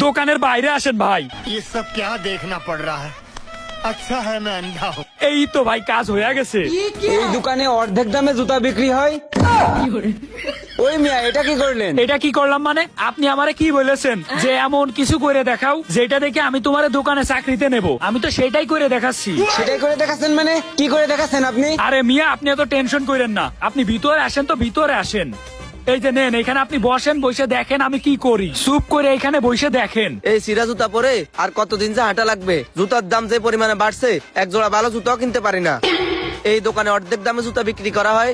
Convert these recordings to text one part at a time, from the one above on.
দোকানের বাইরে আসেন ভাই। ये सब क्या देखना पड़ रहा है? अच्छा है मैं अंधा हूँ। এই তো ভাই কাজ হয়ে গেছে। এই দোকানে অর্ধেক দামে জুতা বিক্রি হয়। ওই মিয়া এটা কি করলেন? এটা কি করলাম মানে? আপনি আমারে কি বলেছেন যে এমন কিছু করে দেখাও যেটা দেখে আমি তোমার দোকানে চাকরিতে নেব? আমি তো সেটাই করে দেখাচ্ছি। সেটাই করে দেখাচ্ছেন মানে কি করে দেখাচ্ছেন আপনি? আরে মিয়া আপনি এত টেনশন করেন না, আপনি ভিতরে আসেন তো ভিতরে আসেন। এই যে নেন, এখানে আপনি বসেন, বসে দেখেন আমি কি করি। চুপ করে এখানে বসে দেখেন। এই সিরা জুতা পরে আর কতদিন যে হাঁটা লাগবে? জুতার দাম যে পরিমাণে বাড়ছে, এক জোড়া ভালো জুতাও কিনতে পারি না। এই দোকানে অর্ধেক দামে জুতা বিক্রি করা হয়।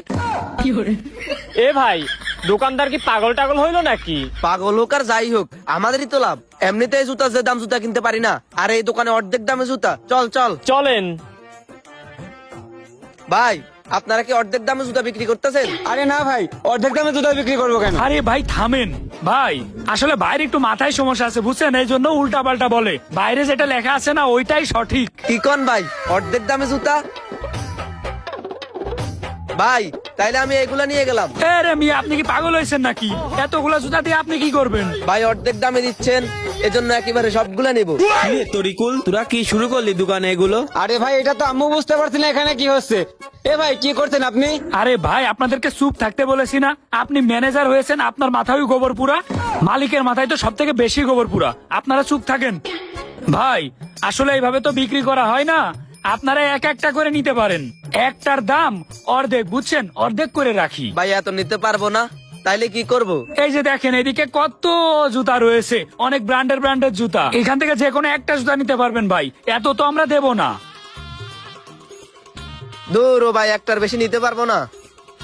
এ ভাই, দোকানদার কি পাগল টাগল হইলো নাকি? পাগল হোক আর যাই হোক, আমাদেরই তো লাভ। এমনিতে এই জুতা যে দাম জুতা কিনতে পারি না, আর এই দোকানে অর্ধেক দামে জুতা। চল চল চলেন। ভাই, আপনারা কি অর্ধেক দামে জুতা বিক্রি করতেছেন? আরে না ভাই, অর্ধেক দামে জুতা বিক্রি করবো কেন? আরে ভাই থামেন ভাই, আসলে বাইরে একটু মাথায় সমস্যা আছে বুঝছেন, এই জন্য উল্টা পাল্টা বলে। বাইরে যেটা লেখা আছে না ওইটাই সঠিক। কি কোন ভাই, অর্ধেক দামে জুতা? ভাই তাইলে আমি এগুলা নিয়ে গেলাম। আরে মিয়া আপনি কি পাগল হয়েছেন নাকি? এতগুলা জুতা দিয়ে আপনি কি করবেন? ভাই অর্ধেক দামে দিচ্ছেন, এজন্য একেবারে সবগুলা নিব। তরিকুল, তোরা কি শুরু করলি দোকানে এগুলো? আরে ভাই এটা তো আম্মু বুঝতে পারছি না এখানে কি হচ্ছে। এ ভাই কি করছেন আপনি? আরে ভাই আপনাদেরকে চুপ থাকতে বলেছি না? আপনি ম্যানেজার হয়েছেন, আপনার মাথায় গোবর পুরা। মালিকের মাথায় তো সব থেকে বেশি গোবর পুরা। আপনারা চুপ থাকেন। ভাই আসলে এইভাবে তো বিক্রি করা হয় না, আপনারা এক একটা করে নিতে পারেন। একটার দাম অর্ধেক, বুঝছেন? অর্ধেক করে রাখি। ভাই এত নিতে পারবো না, তাইলে কি করব? এই যে দেখেন এদিকে কত জুতা রয়েছে, অনেক ব্র্যান্ডের জুতা। এখান থেকে যে কোনো একটা জুতা নিতে পারবেন ভাই, এত তো আমরা দেব না। দূর ও ভাই, একটার বেশি নিতে পারবো না।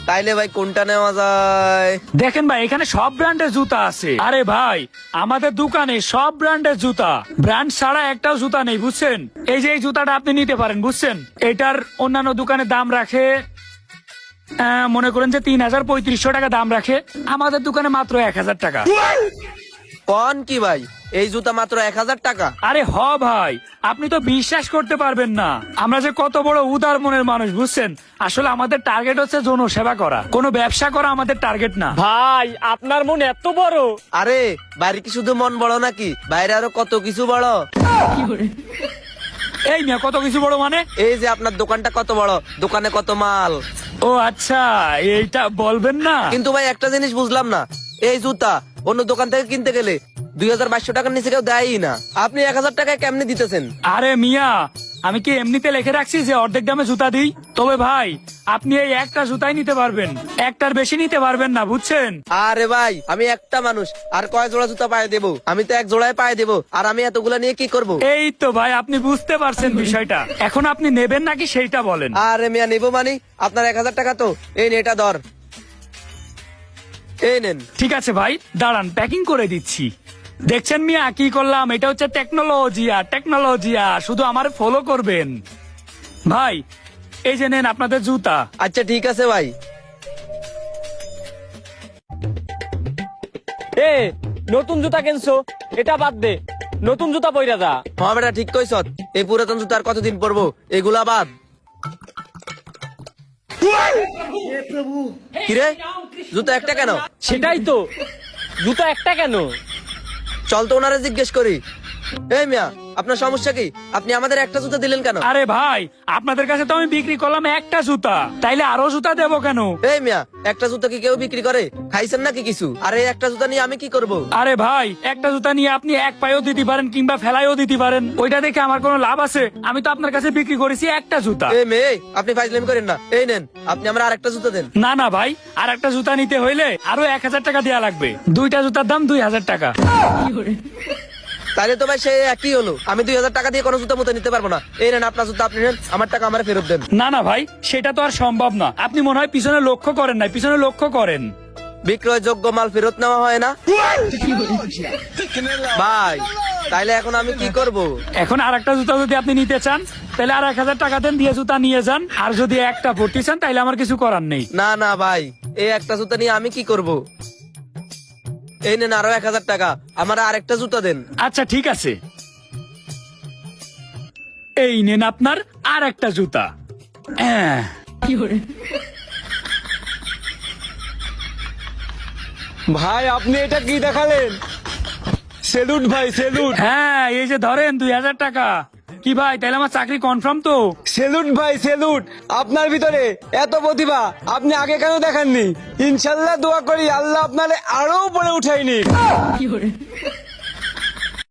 তাইলে ভাই কোনটা নেওয়া যায়? দেখেন ভাই এখানে সব ব্র্যান্ডের জুতা আছে। আরে ভাই আমাদের দোকানে সব ব্র্যান্ডের জুতা, ব্র্যান্ড ছাড়া একটাও জুতা নেই, বুঝছেন? এই যে এই জুতাটা আপনি নিতে পারেন, বুঝছেন? এটার অন্যান্য দোকানে দাম রাখে মনে করেন যে ৩,৩৫০ টাকা দাম রাখে, আমাদের দোকানে মাত্র ১,০০০ টাকা। কোন কি ভাই, এই জুতা মাত্র ১,০০০ টাকা? আরে হ ভাই, আপনি তো বিশ্বাস করতে পারবেন না আমরা যে কত বড় উদার মনের মানুষ, বুঝছেন? আসলে আমাদের টার্গেট হচ্ছে জনসেবা করা, কোনো ব্যবসা করা আমাদের টার্গেট না। ভাই আপনার মন এত বড়? আরে বাইরে কি শুধু মন বড় নাকি, বাইরে আরো কত কিছু বড়। এই মিয়া কত কিছু বড় মানে? এই যে আপনার দোকানটা কত বড়, দোকানে কত মাল। ও আচ্ছা, এইটা বলবেন না? কিন্তু ভাই একটা জিনিস বুঝলাম না, এই জুতা অন্য দোকান থেকে কিনতে গেলে ২,২২০ টাকার নিচে কেউ দেয়ই না, আপনি ১,০০০ টাকায় কেমনে দিতেছেন? আরে মিয়া আমি কি এমনিতে লিখে রাখছি যে অর্ধেক দামে জুতা দিই? তবে ভাই আপনি এই একটা জুতাই নিতে পারবেন, একটার বেশি নিতে পারবেন না, বুঝছেন? আরে ভাই আমি একটা মানুষ, আর কয় জোড়া জুতা পায়ে দেবো? আমি তো এক জোড়ায় পায়ে দেবো, আর আমি এতগুলা নিয়ে কি করব? এই তো ভাই আপনি বুঝতে পারছেন বিষয়টা। এখন আপনি নেবেন নাকি সেইটা বলেন। আরে মিয়া নিবো মানে, আপনার ১,০০০ টাকা তো, এই নে এটা ধর, এই নেন। ঠিক আছে ভাই দাঁড়ান, প্যাকিং করে দিচ্ছি। দেখছেন মিয়া কি করলাম? এটা হচ্ছে টেকনোলজিয়া, শুধু আমার ফলো করবেন। ভাই এই যে নেন আপনাদের জুতা। আচ্ছা ঠিক আছে ভাই। এ নতুন জুতা কিনছো, এটা বাদ দে, নতুন জুতা পইরা যা। হ্যাঁ বেটা ঠিক কইছ, এই পুরাতন জুতা আর কতদিন পরবো, এগুলা বাদ। কিরে জুতা একটা কেন? সেটাই তো, জুতা একটা কেন? চল তো ওনারে জিজ্ঞেস করি। এই মিয়া আপনার সমস্যা কি? আপনি আমাদের একটা জুতা দিলেন কেন? আরে ভাই আপনাদের কাছে তো আমি বিক্রি করলাম একটা জুতা, তাইলে আরো জুতা দেবো কেন? এই মিয়া একটা জুতা কি কেউ বিক্রি করে? খাইছেন নাকি কিছু? আরে একটা জুতা নিয়ে আমি কি করব? আরে ভাই একটা জুতা নিয়ে আপনি এক পায়েও দিতে পারেন কিংবা ফেলাইও দিতে পারেন, ওইটা দেখে আমার কোনো লাভ আছে? আমি তো আপনার কাছে বিক্রি করেছি একটা জুতা। এই মেয়ে আপনি ফাইজলামি করেন না, এই নেন আপনি আমার আরেকটা জুতা দেন। না না ভাই, আর একটা জুতা নিতে হইলে আরো ১,০০০ টাকা দেওয়া লাগবে, দুইটা জুতার দাম ২,০০০ টাকা। তাহলে তো ভাই সে একই হলো, আমি ২,০০০ টাকা দিয়ে কোনো জুতা মতো নিতে পারবো না। এই নেন আপনার জুতা, আপনি নেন, আমার টাকা আমার ফেরত দেন। না না ভাই সেটা তো আর সম্ভব না, আপনি মনে হয় পিছনে লক্ষ্য করেন নাই, পিছনে লক্ষ্য করেন। বিক্রয়যোগ্য মাল ফেরত নেওয়া হয় না ভাই, তাইলে এখন আমি কি করব? এখন আর একটা জুতা যদি আপনি নিতে চান তাহলে আর ১,০০০ টাকা দেন, দিয়ে জুতা নিয়ে যান। আর যদি একটা ভর্তি চান তাহলে আমার কিছু করার নেই। না না ভাই, এই একটা জুতা নিয়ে আমি কি করব? এই নেন আরো ১,০০০ টাকা, আমার আরেকটা জুতা দেন। আচ্ছা ঠিক আছে, এই নেন আপনার আর একটা জুতা। ভাই আপনি এটা কি দেখালেন? সেলুট ভাই সেলুট। হ্যাঁ এই যে ধরেন 2000 টাকা। কি ভাই তাহলে আমার চাকরি কনফার্ম তো? সেলুট ভাই সেলুট, আপনার ভিতরে এত প্রতিভা আপনি আগে কেন দেখাননি? ইনশাল্লাহ দোয়া করি আল্লাহ আপনারে আরো উপরে উঠাইনি।